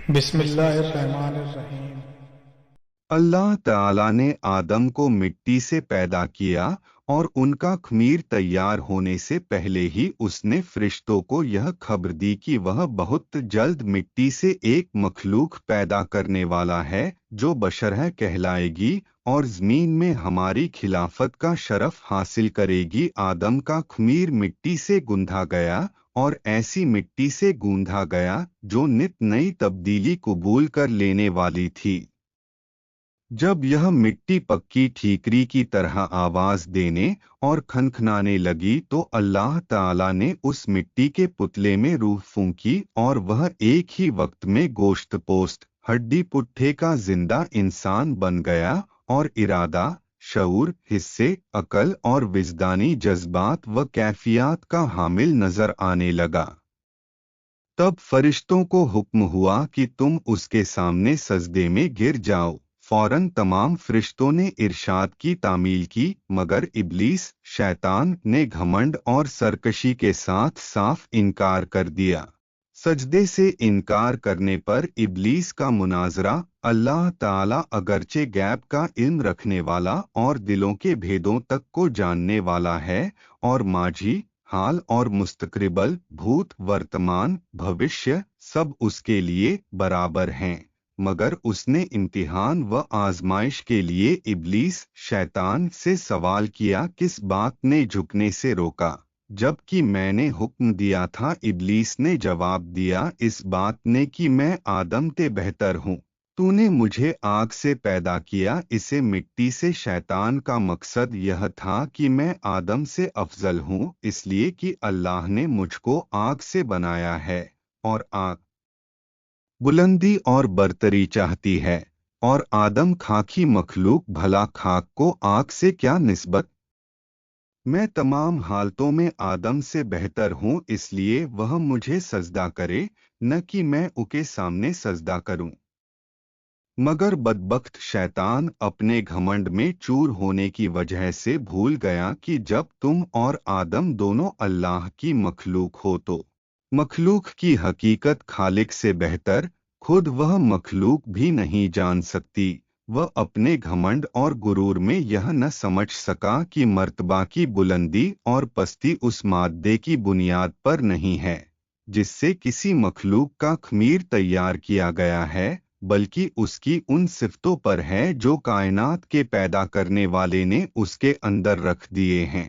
بسم اللہ الرحمن الرحیم۔ اللہ تعالی نے آدم کو مٹی سے پیدا کیا اور ان کا خمیر تیار ہونے سے پہلے ہی اس نے فرشتوں کو یہ خبر دی کہ وہ بہت جلد مٹی سے ایک مخلوق پیدا کرنے والا ہے جو بشرہ کہلائے گی اور زمین میں ہماری خلافت کا شرف حاصل کرے گی۔ آدم کا خمیر مٹی سے گوندھا گیا اور ایسی مٹی سے گوندھا گیا جو نت نئی تبدیلی قبول کر لینے والی تھی۔ جب یہ مٹی پکی ٹھیکری کی طرح آواز دینے اور کھنکھنانے لگی تو اللہ تعالی نے اس مٹی کے پتلے میں روح پھونکی اور وہ ایک ہی وقت میں گوشت پوست ہڈی پٹھے کا زندہ انسان بن گیا اور ارادہ، شعور، حصے، عقل اور وجدانی جذبات و کیفیات کا حامل نظر آنے لگا۔ تب فرشتوں کو حکم ہوا کہ تم اس کے سامنے سجدے میں گر جاؤ۔ فوراً تمام فرشتوں نے ارشاد کی تعمیل کی، مگر ابلیس شیطان نے گھمنڈ اور سرکشی کے ساتھ صاف انکار کر دیا۔ سجدے سے انکار کرنے پر ابلیس کا مناظرہ اللہ تعالی اگرچہ غیب کا علم رکھنے والا اور دلوں کے بھیدوں تک کو جاننے والا ہے اور ماضی، حال اور مستقبل، بھوت، ورتمان، بھوشیہ سب اس کے لیے برابر ہیں، مگر اس نے امتحان و آزمائش کے لیے ابلیس شیطان سے سوال کیا، کس بات نے جھکنے سے روکا؟ جبکہ میں نے حکم دیا تھا۔ ابلیس نے جواب دیا، اس بات نے کہ میں آدم سے بہتر ہوں۔ تو نے مجھے آگ سے پیدا کیا، اسے مٹی سے۔ شیطان کا مقصد یہ تھا کہ میں آدم سے افضل ہوں، اس لیے کہ اللہ نے مجھ کو آگ سے بنایا ہے، اور آگ بلندی اور برتری چاہتی ہے، اور آدم خاکی مخلوق، بھلا خاک کو آگ سے کیا نسبت؟ میں تمام حالتوں میں آدم سے بہتر ہوں، اس لیے وہ مجھے سجدہ کرے، نہ کہ میں اس کے سامنے سجدہ کروں۔ مگر بدبخت شیطان اپنے گھمنڈ میں چور ہونے کی وجہ سے بھول گیا کہ جب تم اور آدم دونوں اللہ کی مخلوق ہو تو مخلوق کی حقیقت خالق سے بہتر خود وہ مخلوق بھی نہیں جان سکتی۔ وہ اپنے گھمنڈ اور غرور میں یہ نہ سمجھ سکا کہ مرتبہ کی بلندی اور پستی اس مادے کی بنیاد پر نہیں ہے جس سے کسی مخلوق کا خمیر تیار کیا گیا ہے، بلکہ اس کی ان صفتوں پر ہے جو کائنات کے پیدا کرنے والے نے اس کے اندر رکھ دیے ہیں۔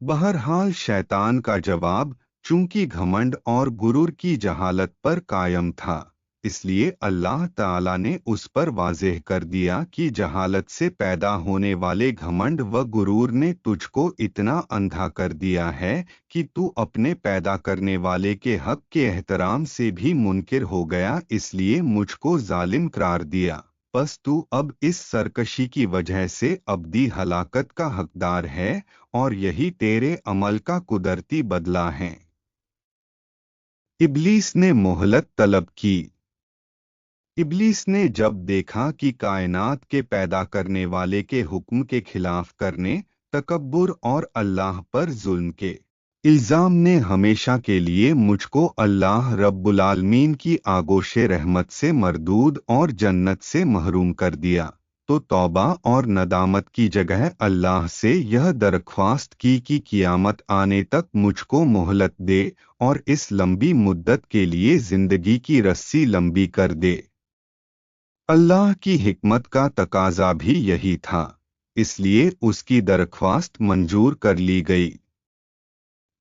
بہرحال شیطان کا جواب چونکہ گھمنڈ اور غرور کی جہالت پر قائم تھا، اس لیے اللہ تعالی نے اس پر واضح کر دیا کہ جہالت سے پیدا ہونے والے گھمنڈ و غرور نے تجھ کو اتنا اندھا کر دیا ہے کہ تو اپنے پیدا کرنے والے کے حق کے احترام سے بھی منکر ہو گیا، اس لیے مجھ کو ظالم قرار دیا۔ پس تو اب اس سرکشی کی وجہ سے ابدی ہلاکت کا حقدار ہے، اور یہی تیرے عمل کا قدرتی بدلہ ہے۔ ابلیس نے مہلت طلب کی۔ ابلیس نے جب دیکھا کہ کائنات کے پیدا کرنے والے کے حکم کے خلاف کرنے، تکبر اور اللہ پر ظلم کے الزام نے ہمیشہ کے لیے مجھ کو اللہ رب العالمین کی آغوش رحمت سے مردود اور جنت سے محروم کر دیا، تو توبہ اور ندامت کی جگہ اللہ سے یہ درخواست کی کہ قیامت آنے تک مجھ کو مہلت دے اور اس لمبی مدت کے لیے زندگی کی رسی لمبی کر دے۔ اللہ کی حکمت کا تقاضا بھی یہی تھا، اس لیے اس کی درخواست منظور کر لی گئی۔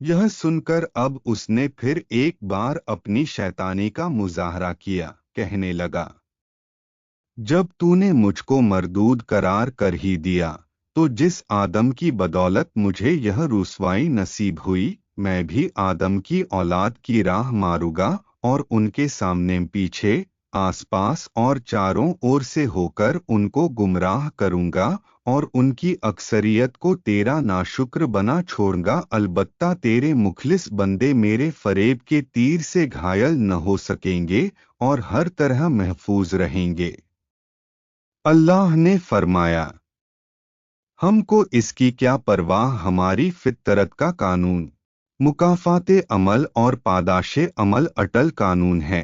یہ سن کر اب اس نے پھر ایک بار اپنی شیطانی کا مظاہرہ کیا، کہنے لگا، جب تو نے مجھ کو مردود قرار کر ہی دیا تو جس آدم کی بدولت مجھے یہ رسوائی نصیب ہوئی، میں بھی آدم کی اولاد کی راہ ماروں گا اور ان کے سامنے، پیچھے، آس پاس اور چاروں اور سے ہو کر ان کو گمراہ کروں گا، اور ان کی اکثریت کو تیرا ناشکر بنا چھوڑوں گا، البتہ تیرے مخلص بندے میرے فریب کے تیر سے گھائل نہ ہو سکیں گے اور ہر طرح محفوظ رہیں گے۔ اللہ نے فرمایا، ہم کو اس کی کیا پرواہ، ہماری فطرت کا قانون مکافات عمل اور پاداش عمل اٹل قانون ہے۔